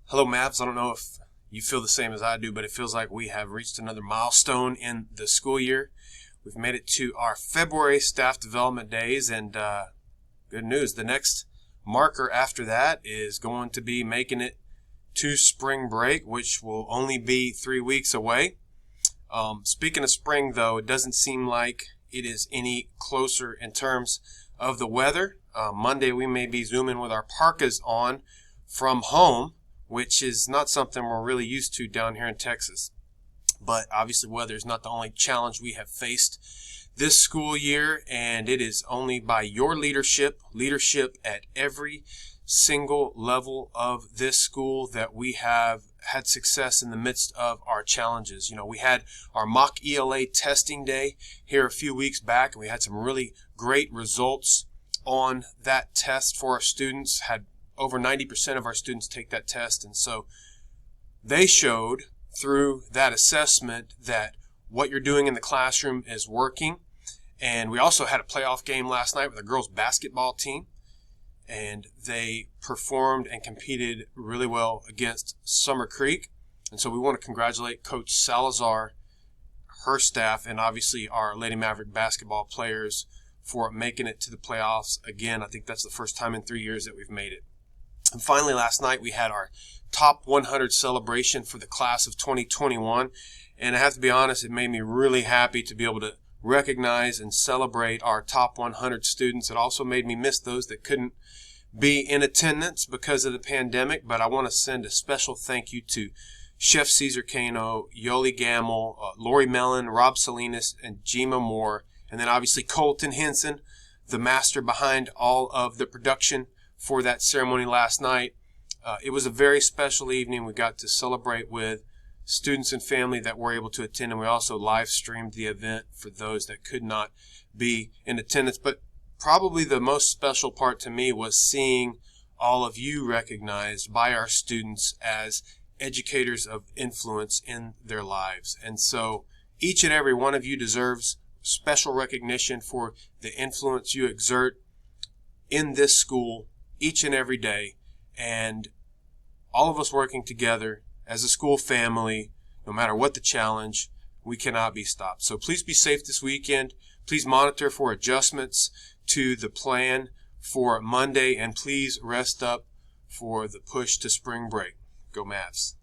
Hello, Mavs. I don't know if you feel the same as I do, but it feels like we have reached another milestone in the school year. We've made it to our February staff development days, and good news, the next marker after that is going to be making it to spring break, which will only be 3 weeks away. Speaking of spring, though, it doesn't seem like it is any closer in terms of the weather. Monday, we may be zooming with our parkas on from home, which is not something we're really used to down here in Texas. But obviously weather is not the only challenge we have faced this school year, and it is only by your leadership at every single level of this school that we have had success in the midst of our challenges. You know, we had our mock ELA testing day here a few weeks back, and we had some really great results on that test for our students. Had over 90% of our students take that test, and so they showed through that assessment that what you're doing in the classroom is working. And we also had a playoff game last night with the girls basketball team, and they performed and competed really well against Summer Creek. And so we want to congratulate Coach Salazar, her staff, and obviously our Lady Maverick basketball players for making it to the playoffs again. I think that's the first time in 3 years that we've made it. And finally, last night we had our top 100 celebration for the class of 2021. And I have to be honest, it made me really happy to be able to recognize and celebrate our top 100 students. It also made me miss those that couldn't be in attendance because of the pandemic. But I want to send a special thank you to Chef Caesar Kano, Yoli Gamble, Lori Mellon, Rob Salinas, and Jima Moore. And then obviously Colton Henson, the master behind all of the production for that ceremony last night. It was a very special evening. We got to celebrate with students and family that were able to attend, and we also live streamed the event for those that could not be in attendance. But probably the most special part to me was seeing all of you recognized by our students as educators of influence in their lives. And so each and every one of you deserves special recognition for the influence you exert in this school each and every day, and all of us working together as a school family, no matter what the challenge, we cannot be stopped. So please be safe this weekend. Please monitor for adjustments to the plan for Monday, and please rest up for the push to spring break. Go Mavs.